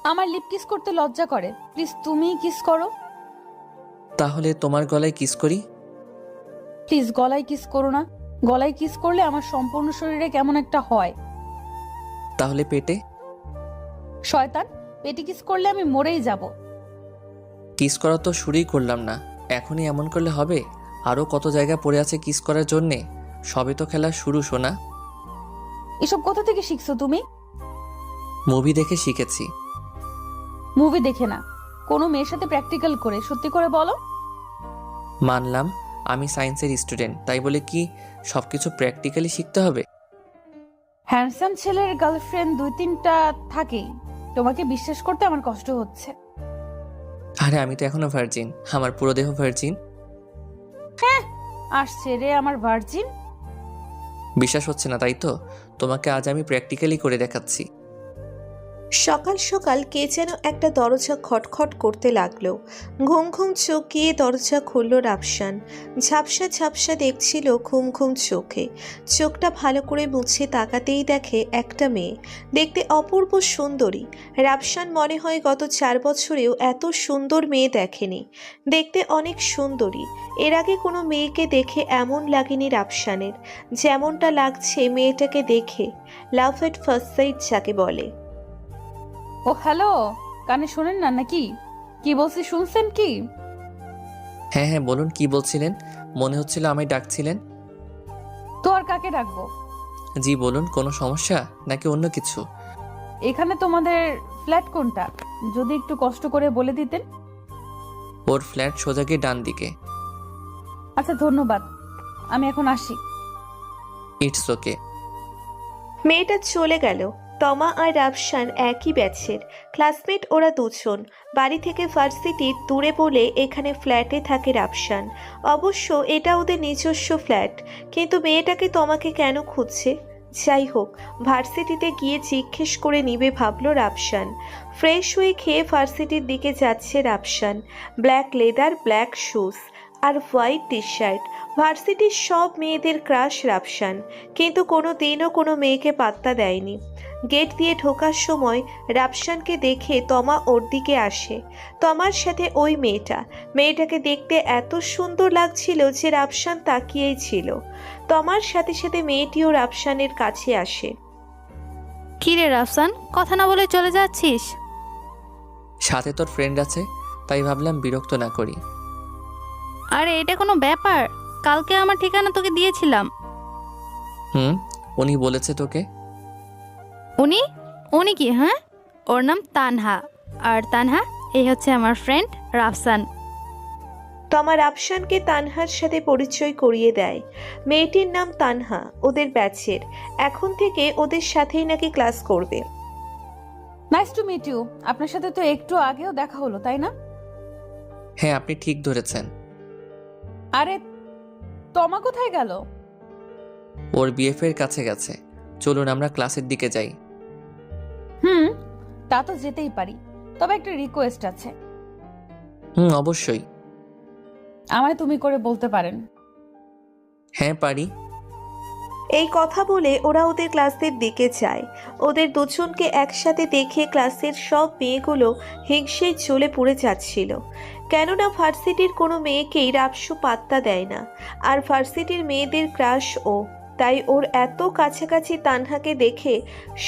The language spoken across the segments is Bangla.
আমার লিপ কিস করতে লজ্জা করে, প্লিজ তুমিই কিস করো। তাহলে তোমার গলায় কিস করি। প্লিজ গলায় কিস করো না। গলায় কিস করলে আমার সম্পূর্ণ শরীরে কেমন একটা হয়। তাহলে পেটে। শয়তান, পেটে কিস করলে আমি মরেই যাব। কিস করা তো শুরুই করলাম না, এখনই এমন করলে হবে? আরও কত জায়গা পড়ে আছে কিস করার জন্যে। সবে তো খেলা শুরু, শোনা। এসব কোথা থেকে শিখছো তুমি? মুভি দেখে শিখেছি। মুভি দেখে না, কোনো মেয়ের সাথে প্র্যাকটিক্যাল করে। সত্যি করে বলো। মানলাম আমি সায়েন্সের স্টুডেন্ট, তাই বলে কি সবকিছু প্র্যাকটিক্যালি শিখতে হবে? হ্যান্ডসাম ছেলের গার্লফ্রেন্ড 2-3টা থাকেই। তোমাকে বিশ্বাস করতে আমার কষ্ট হচ্ছে। আরে আমি তো এখনো ভার্জিন, আমার পুরো দেহ ভার্জিন। হ্যাঁ, আসছে রে আমার ভার্জিন। বিশ্বাস হচ্ছে না তাই তো? তোমাকে আজ আমি প্র্যাকটিক্যালি করে দেখাচ্ছি। সকাল সকাল কে যেন একটা দরজা খটখট করতে লাগলো। ঘুম ঘুম চোখ গিয়ে দরজা খুলল রাফসান। ঝাপসা ঝাপসা দেখছিল ঘুম ঘুম চোখে। চোখটা ভালো করে মুছে তাকাতেই দেখে একটা মেয়ে, দেখতে অপূর্ব সুন্দরী। রাফসান মনে হয় গত 4 বছরেও এত সুন্দর মেয়ে দেখেনি। দেখতে অনেক সুন্দরী, এর আগে কোনো মেয়েকে দেখে এমন লাগেনি রাফসানের, যেমনটা লাগছে মেয়েটাকে দেখে। লাভ এট ফার্স্ট সাইট যাকে বলে। ও হ্যালো, কানে শোনেন না নাকি? কি বলছি শুনছেন কি? হ্যাঁ হ্যাঁ বলুন, কি বলছিলেন? মনে হচ্ছিল আমায় ডাকছিলেন। তো আর কাকে ডাকবো? জি বলুন, কোনো সমস্যা নাকি অন্য কিছু? এখানে তোমাদের ফ্ল্যাট কোনটা, যদি একটু কষ্ট করে বলে দিতেন। ওর ফ্ল্যাট সোজা গিয়ে ডান দিকে। আচ্ছা ধন্যবাদ, আমি এখন আসি। It's okay. মেয়েটা চলে গেল। তমা আর রাফসান একই ব্যাচের ক্লাসমেট, ওরা দুজন। বাড়ি থেকে ভার্সিটি দূরে বলে এখানে ফ্ল্যাটে থাকে রাফসান। অবশ্য এটা ওদের নিজস্ব ফ্ল্যাট, কিন্তু মেয়েটাকে তমাকে কেন খুঁজছে? যাই হোক, ভার্সিটিতে গিয়ে জিজ্ঞেস করে নিবে ভাবলো রাফসান। ফ্রেশ হয়ে খেয়ে ভার্সিটির দিকে যাচ্ছে Rafsan. Black leather, black shoes আর হোয়াইট টি শার্ট। ভার্সিটির সব মেয়েদের ক্রাশ রাফসান, কিন্তু কোনো দিনও কোনো মেয়েকে পাত্তা দেয়নি। গেট দিয়ে ঢোকার সময় রাফসানকে দেখে তমা ওর দিকে আসে। তমার সাথে ওই মেয়েটাকে দেখতে এত সুন্দর লাগছিল যে রাফসান তাকিয়েই ছিল। তমার সাথে সাথে মেয়েটিও রাফসানের কাছে আসে। কি রে রাফসান, কথা না বলে চলে যাচ্ছিস? সাথে তোর ফ্রেন্ড আছে, তাই ভাবলাম বিরক্ত না করি। আরে এটা কোনো ব্যাপার? কালকে আমার ঠিকানা তোকে দিয়েছিলাম। হুম, উনি বলেছে তোকে? উনি? উনি কি? হ্যাঁ, ওর নাম তানহা। আর তানহা এই হচ্ছে আমার ফ্রেন্ড রাফসান। তমা রাফসানকে তানহার সাথে পরিচয় করিয়ে দেয়। মেয়েটির নাম তানহা, ওদের ব্যাচের। এখন থেকে ওদের সাথেই নাকি ক্লাস করবে। Nice to meet you. আপনার সাথে তো একটু আগেও দেখা হলো, তাই না? হ্যাঁ আপনি ঠিক ধরেছেন। আরে তমা কোথায় গেল? ওর বিএফ এর কাছে গেছে। চলুন আমরা ক্লাসের দিকে যাই। হুম, তা তো যেতেই পারি, তবে একটা রিকোয়েস্ট আছে। হুম অবশ্যই। আমায় তুমি করে বলতে পারেন। হ্যাঁ পারি। এই কথা বলে ওরা ওদের ক্লাসের দিকে যায়। ওদের দুজনকে একসাথে দেখে ক্লাসের সব মেয়েগুলো হিংসেই জ্বলে পড়ে যাচ্ছিল। কেননা ভার্সিটির কোনো মেয়েকেই রাফসু পাত্তা দেয় না, আর ভার্সিটির মেয়েদের ক্রাশ ও। তাই ওর এত কাছাকাছি তানহাকে দেখে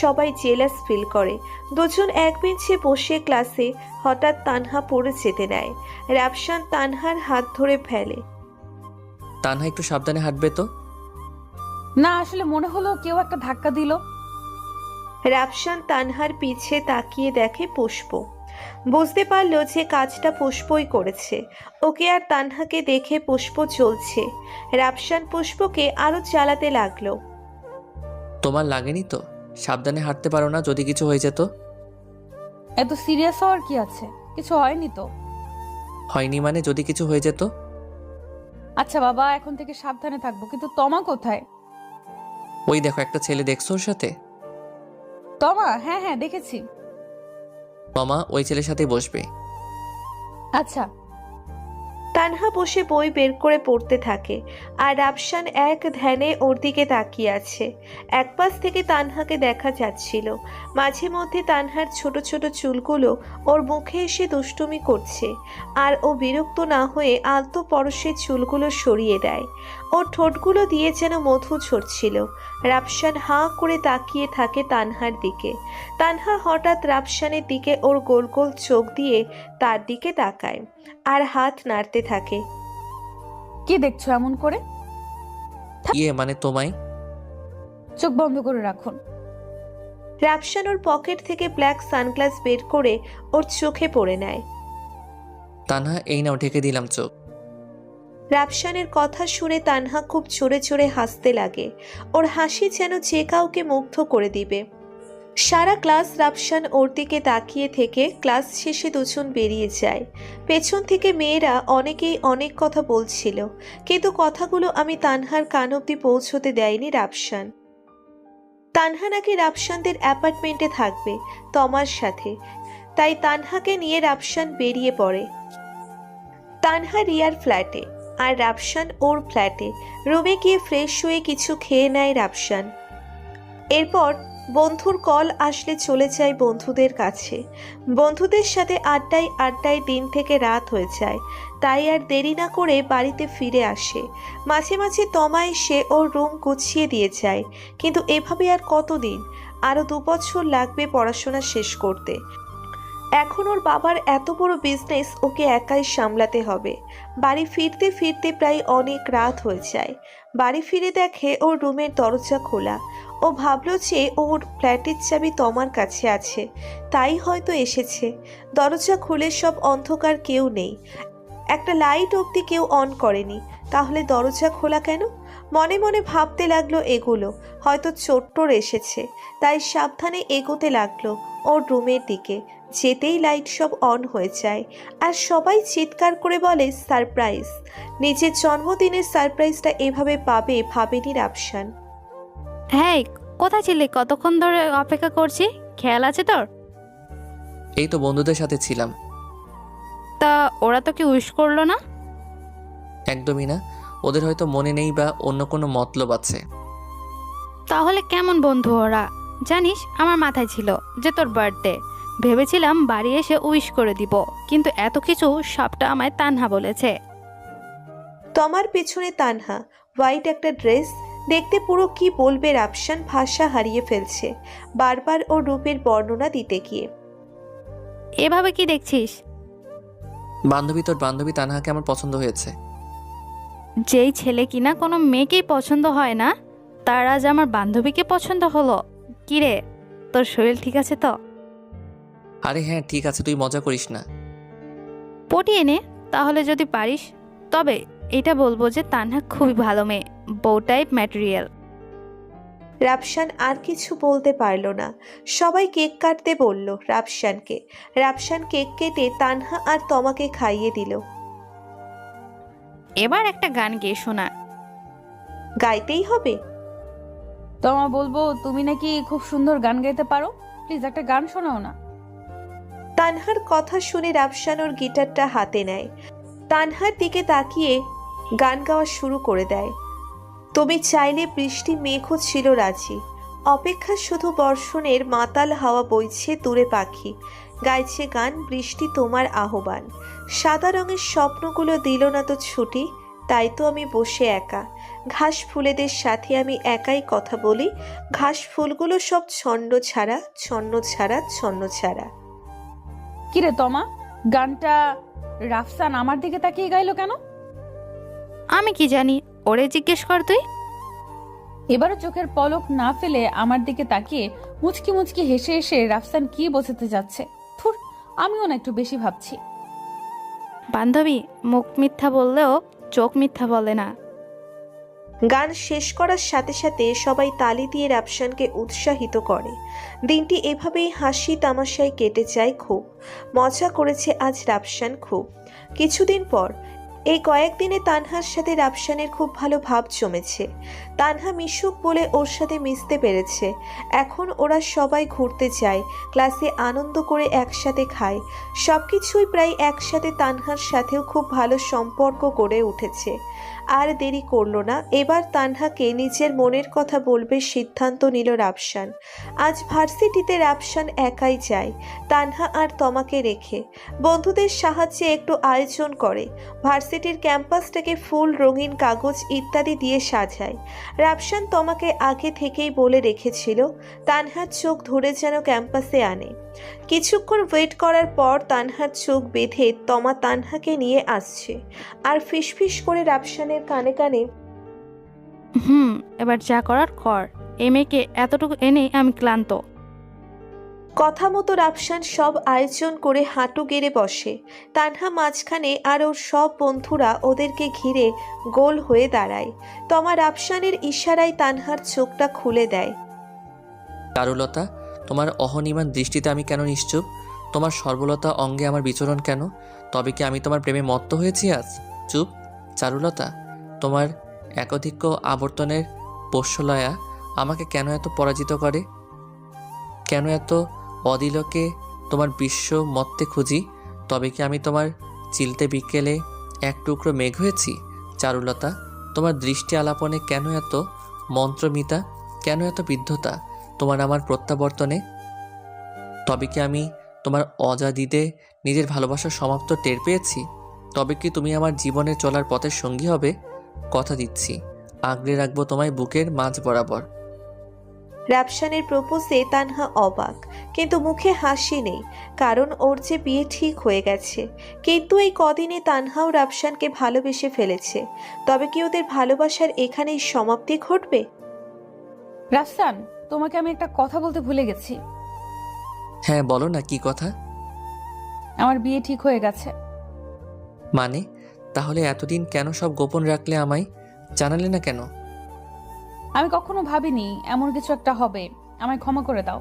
সবাই জেলাস ফিল করে। দুজন এক বেঞ্চে বসে ক্লাসে হঠাৎ তানহা পড়ে যেতে নেয়। রাফসান তানহার হাত ধরে ফেলে। তানহা একটু সাবধানে হাঁটবে তো। না, আসলে মনে হলো কেউ একটা ধাক্কা দিল। রাফসান তানহার পিছে তাকিয়ে দেখে পুষ্প। বুঝতে পারলো যে কাজটা পুষ্পই করেছে। ওকে আর তানহাকে দেখে পুষ্প চলছে। রাফসান পুষ্পকে আরো চালাতে লাগলো। তোমার লাগেনি তো? সাবধানে হাঁটতে পারো না, যদি কিছু হয়ে যেত? এত সিরিয়াস হওয়ার কি আছে? কিছু হয়নি তো। হয়নি মানে যদি কিছু হয়ে যেত? আচ্ছা বাবা, এখন থেকে সাবধানে থাকবো, কিন্তু তমা কোথায়? ওই দেখো একটা ছেলে, দেখছো ওর সাথে? তমা? হ্যাঁ হ্যাঁ দেখেছি। মামা ওই ছেলের সাথে বসবে। আচ্ছা। তানহা বসে বই বের করে পড়তে থাকে আর রাফসান এক ধ্যানে ওর দিকে তাকিয়ে আছে। এক পাশ থেকে তানহাকে দেখা যাচ্ছিল। মাঝে মধ্যে তানহার ছোট ছোট চুলগুলো ওর মুখে এসে দুষ্টুমি করছে আর ও বিরক্ত না হয়ে আলতো পরশে চুলগুলো সরিয়ে দেয়। ওর ঠোঁটগুলো দিয়ে যেন মধু ঝরছিল। রাফসান হাঁ করে তাকিয়ে থাকে তানহার দিকে। তানহা হঠাৎ রাফসানের দিকে ওর গোল গোল চোখ দিয়ে তার দিকে তাকায় আর হাত নাড়তে থাকে। কি দেখছো এমন করে? মানে তোমায়? চোখ বন্ধ করে রাখুন। রাফসান ওর পকেট থেকে ব্ল্যাক সানগ্লাস বের করে ওর চোখে পড়ে নেয়। তানহা এই নাও ঢেকে দিলাম চোখ। রাফসানের কথা শুনে তানহা খুব জোরে জোরে হাসতে লাগে। ওর হাসি যেন যে কাউকে মুগ্ধ করে দিবে। সারা ক্লাস রাফসান ওর দিকে তাকিয়ে থেকে ক্লাস শেষে দুজন বেরিয়ে যায়। পেছন থেকে মেয়েরা অনেকেই অনেক কথা বলছিল, কিন্তু কথাগুলো আমি তানহার কান অব্দি পৌঁছতে দেয়নি রাফসান। তানহা নাকি রাফসানদের অ্যাপার্টমেন্টে থাকবে তমার সাথে, তাই তানহাকে নিয়ে রাফসান বেরিয়ে পড়ে। তানহা রিয়ার ফ্ল্যাটে আর রাফসান ওর ফ্ল্যাটে। রুমে গিয়ে ফ্রেশ হয়ে কিছু খেয়ে নেয় রাফসান। এরপর বন্ধুর কল আসলে চলে যায় বন্ধুদের কাছে। বন্ধুদের সাথে আড্ডায় দিন থেকে রাত হয়ে যায়, তাই আর দেরি না করে বাড়িতে ফিরে আসে। মাঝে মাঝে তমা এসে ওর রুম গুছিয়ে দিয়ে যায়, কিন্তু এভাবে আর কতদিন? আরও 2 বছর লাগবে পড়াশোনা শেষ করতে। এখন ওর বাবার এত বড় বিজনেস ওকে একাই সামলাতে হবে। বাড়ি ফিরতে ফিরতে প্রায় অনেক রাত হয়ে যায়। বাড়ি ফিরে দেখে ওর রুমের দরজা খোলা। ও ভাবল যে ওর ফ্ল্যাটের চাবি তমার কাছে আছে, তাই হয়তো এসেছে। দরজা খুলে সব অন্ধকার, কেউ নেই, একটা লাইট অবধি কেউ অন করেনি। তাহলে দরজা খোলা কেন? মনে মনে ভাবতে লাগলো এগুলো। হয়তো চোট্টর এসেছে, তাই সাবধানে এগোতে লাগলো ওর রুমের দিকে। যেতেই লাইট সব অন হয়ে যায় আর সবাই চিৎকার করে বলে সারপ্রাইজ। নিজের জন্মদিনের সারপ্রাইজটা এভাবে পাবে ভাবেনি রাফসান। হ্যাঁ, কোথায় ছিলি? কতক্ষণ ধরে অপেক্ষা করছি, খেয়াল আছে তোর? এই তো বন্ধুদের সাথে ছিলাম। তা ওরা তো কি উইশ করলো না? একদমই না, ওদের হয়তো মনে নেই বা অন্য কোনো মতলব আছে। তাহলে কেমন বন্ধু ওরা? জানিস, আমার মাথায় ছিল যে তোর বার্থডে, ভেবেছিলাম বাড়ি এসে উইশ করে দিব, কিন্তু এত কিছু সবটা আমায় তানহা বলেছে। তমার পেছনে তানহা, হোয়াইট একটা ড্রেস, দেখতে পুরো কি বলবে রাফসান ভাষা হারিয়ে ফেলছে বারবার ওর রূপের বর্ণনা দিতে গিয়ে। এভাবে কি দেখছিস? তোর বান্ধবী তানহাকে আমার পছন্দ হয়েছে। যেই ছেলে কিনা কোনো মেয়েকেই পছন্দ হয় না, তার আজ আমার বান্ধবীকে পছন্দ হলো। কিরে, তোর শরীর ঠিক আছে তো? আরে হ্যাঁ ঠিক আছে, তুই মজা করিস না। পটিয়ে নে তাহলে যদি পারিস। তবে এটা বলবো যে তানহা খুবই ভালো মেয়ে, বউ টাইপ ম্যাটেরিয়াল। রাফসান আর কিছু বলতে পারল না। সবাই কেক কাটতে বলল রাফসানকে। রাফসান কেক কেটে তানহা আর তমাকে খাইয়ে দিল। এবার একটা গান গেয়ে শোনা। গাইতেই হবে? তমা বলবো তুমি নাকি খুব সুন্দর গান গাইতে পারো, প্লিজ একটা গান শোনাও না। তানহার কথা শুনে রাফসান ওর গিটারটা হাতে নেয়। তানহার দিকে তাকিয়ে গান গাওয়া শুরু করে দেয়। তুমি চাইলে বৃষ্টি মেঘও ছিল রাজি, অপেক্ষা শুধু বর্ষণের মাতাল হাওয়া বইছে দূরে পাখি, গাইছে গান বৃষ্টি তোমার আহ্বান। সাদা রঙের স্বপ্নগুলো দিল না তো ছুটি, তাই তো আমি বসে একা। ঘাস ফুলেদের সাথে আমি একাই কথা বলি, ঘাস ফুলগুলো সব ছন্ন ছাড়া ছন্ন ছাড়া ছন্ন ছাড়া। কিরে তমা, গানটা রাফসান আমার দিকে তাকিয়ে গাইলো কেন? আমি কি জানি, ওরে জিজ্ঞেস কর তুই। এবারও চোখের পলক না ফেলে আমার দিকে তাকিয়ে মুচকি মুচকি হেসে হেসে রাফসান কি বোঝাতে যাচ্ছে। থুর, আমিও না একটু বেশি ভাবছি। বান্ধবী মুখ মিথ্যা বললেও চোখ মিথ্যা বলে না। গান শেষ করার সাথে সাথে সবাই তালি দিয়ে রাফসানকে উৎসাহিত করে। দিনটি এভাবেই হাসি তামাশায় কেটে যায়। খুব মজা করেছে আজ রাফসান খুব। কিছুদিন পর এই কয়েকদিনে তানহার সাথে রাফসানের খুব ভালো ভাব জমেছে। তানহা মিশুক বলে ওর সাথে মিশতে পেরেছে। এখন ওরা সবাই ঘুরতে যায়, ক্লাসে আনন্দ করে একসাথে খায়, সবকিছুই প্রায় একসাথে। তানহার সাথেও খুব ভালো সম্পর্ক গড়ে উঠেছে। আর দেরি করলো না, এবার তানহাকে নিজের মনের কথা বলবে সিদ্ধান্ত নিল রাফসান। আজ ভার্সিটিতে রাফসান একাই যায়, তানহা আর তমাকে রেখে। বন্ধুদের সাহায্যে একটু আয়োজন করে, ভার্সিটির ক্যাম্পাসটাকে ফুল, রঙিন কাগজ ইত্যাদি দিয়ে সাজায়। রাফসান তমাকে আগে থেকেই বলে রেখেছিল তানহার চোখ ধরে যেন ক্যাম্পাসে আনে। কিছুক্ষণ ওয়েট করার পর তানহার চোখ বেঁধে তমা তানহাকে নিয়ে আসছে, আর ফিসফিস করে রাফসানের কানে কানে, এবার যা করার কর। এই মেয়েকে এতটুকু এনেই আমি ক্লান্ত। কথা মতো রাফসান সব আয়োজন করে হাঁটু গেড়ে বসে। তানহা মাঝখানে, আর ওর সব বন্ধুরা ওদেরকে ঘিরে গোল হয়ে দাঁড়ায়। তমা রাফসানের ইশারায় তানহার চোখটা খুলে দেয়। চারুলতা, তোমার অহনিমান দৃষ্টিতে আমি কেন নিশ্চুপ? তোমার সর্বলতা অঙ্গে আমার বিচরণ কেন? তবে কি আমি তোমার প্রেমে মত্ত হয়েছি আজ? চুপ চারুলতা, তোমার একধিক্য আবর্তনের পোষ্যলয়া আমাকে কেন এত পরাজিত করে? কেন এত অদিলকে তোমার বিশ্ব মত্তে খুঁজি? তবে কি আমি তোমার চিলতে বিকেলে এক টুকরো মেঘ হয়েছি? চারুলতা, তোমার দৃষ্টি আলাপনে কেন এত মন্ত্রমিতা, কেন এত বিদ্ধতা তোমার আমার প্রত্যাবর্তনে? তবে কি আমি তোমার অজাদিতে নিজের ভালোবাসার সমাপ্ত টের পেয়েছি? তবে কি তুমি আমার জীবনে চলার পথের সঙ্গী হবে? কথা দিচ্ছি, আগলে রাখবো তোমায় বুকের মাঝ বরাবর। রাফসানের প্রপোজে তানহা অবাক, কিন্তু মুখে হাসি নেই, কারণ ওর যে বিয়ে ঠিক হয়ে গেছে। কিন্তু এই কদিনে তানহাও রাফসানকে ভালোবেসে ফেলেছে। তবে কি ওদের ভালোবাসার এখানেই সমাপ্তি ঘটবে? রাফসান, তোমাকে আমি একটা কথা বলতে ভুলে গেছি। হ্যাঁ বলো না, কি কথা? আমার বিয়ে ঠিক হয়ে গেছে। মানে? তাহলে এতদিন কেন সব গোপন রাখলে, আমায় জানালে না কেন? আমি কখনো ভাবিনি এমন কিছু একটা হবে। আমায় ক্ষমা করে দাও।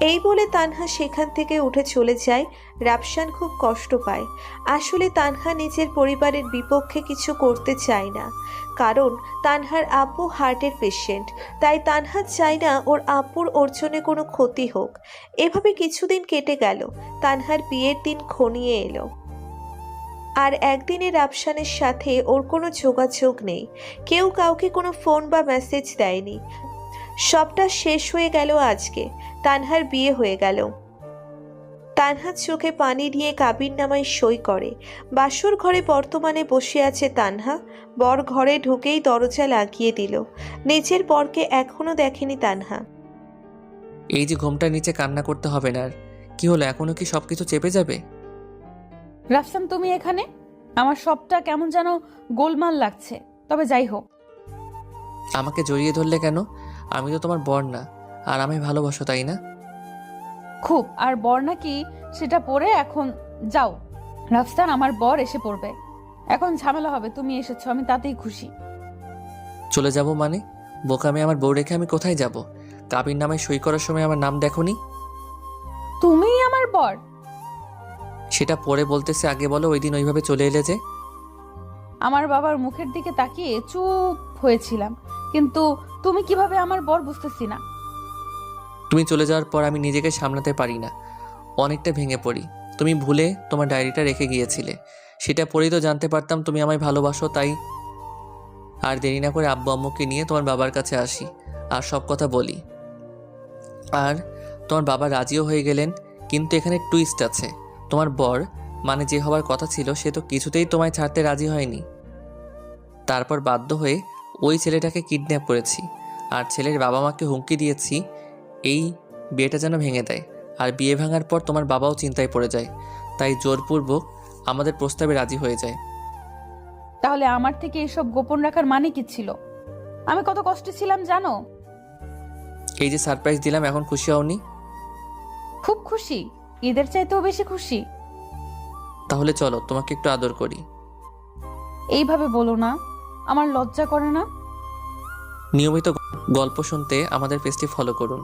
এই বলে তানহা সেখান থেকে উঠে চলে যায়। রাফসান খুব কষ্ট পায়। আসলে তানহা নিজের পরিবারের বিপক্ষে কিছু করতে চায় না, কারণ তানহার আব্বু হার্টের পেশেন্ট। তাই তানহা চায় না ওর আব্বুর অর্জনে কোনো ক্ষতি হোক। এভাবে কিছুদিন কেটে গেল। তানহার বিয়ের দিন ঘনিয়ে এলো, আর একদিনে রাফসানের সাথে ওর কোনো যোগাযোগ নেই। কেউ কাউকে কোনো ফোন বা মেসেজ দেয়নি। সবটা শেষ হয়ে গেল আজকে। তানহার বিয়ে হয়ে গেল। তানহার চোখে পানি দিয়ে কাবিননামায় সই করে। বাসর ঘরে বর্তমানে বসে আছে তানহা। বর ঘরে ঢুকেই দরজা লাগিয়ে দিল। নিজের বরকে এখনো দেখেনি তানহা। এই যে ঘুমটার নিচে কান্না করতে হবে না আর। কি হলো, এখনো কি সবকিছু চেপে যাবে? রাফসান, তুমি এখানে? আমার সবটা কেমন যেন গোলমাল লাগছে। তবে যাই হোক। আমাকে জড়িয়ে ধরলে কেন? আমি তো তোমার বর না, আর আমায় ভালোবাসো, তাই না? খুব। আর বর নাকি সেটা পরে এখন যাও। রাফসান, আমার বর এসে পড়বে। এখন ঝামেলা হবে। তুমি এসেছো, আমি তাতেই খুশি। চলে যাব মানে? বোকামে, আমার বউ রেখে আমি কোথায় যাব? কাবির নামায় সই করার সময় আমার নাম দেখোনি? তুমিই আমার বর? সেটা পরে বলতেছে, আগে বলো ওই দিন ওইভাবে চলে এলে যে। আমার বাবার মুখের দিকে তাকিয়ে চুপ হয়েছিলাম, কিন্তু তুমি কিভাবে আমার বর বুঝতেছি না। তুমি চলে যাওয়ার পর আমি নিজেকে সামলাতে পারি না, অনেকটা ভেঙে পড়ি। তুমি ভুলে তোমার ডায়েরিটা রেখে গিয়েছিলে, সেটা পড়েই তো জানতে পারতাম তুমি আমায় ভালোবাসো। তাই আর দেরি না করে আব্বু আম্মুকে নিয়ে তোমার বাবার কাছে আসি আর সব কথা বলি। আর তোমার বাবা রাজিও হয়ে গেলেন। কিন্তু এখানে টুইস্ট আছে। তোমার বর, মানে যে হবার কথা ছিল, সে তো কিছুতেই তোমায় ছাড়তে রাজি হয়নি। তারপর বাধ্য হয়ে ওই ছেলেটাকে কিডন্যাপ করেছি, আর ছেলের বাবা মাকে হুমকি দিয়েছি এই বিয়েটা যেন ভেঙে দেয়। আর বিয়ে ভাঙার পর তোমার বাবাও চিন্তায় পড়ে যায়, তাই জোরপূর্বক আমাদের প্রস্তাবে রাজি হয়ে যায়। তাহলে আমার থেকে এসব গোপন রাখার মানে কি ছিল? আমি কত কষ্টে ছিলাম জানো? এই যে সারপ্রাইজ দিলাম, এখন খুশি হওনি? খুব খুশি, ঈদের চাইতেও বেশি খুশি। তাহলে চলো, তোমাকে একটু আদর করি। এইভাবে বলো না, আমার লজ্জা করে না। নিয়মিত গল্প শুনতে আমাদের পেজটি ফলো করুন।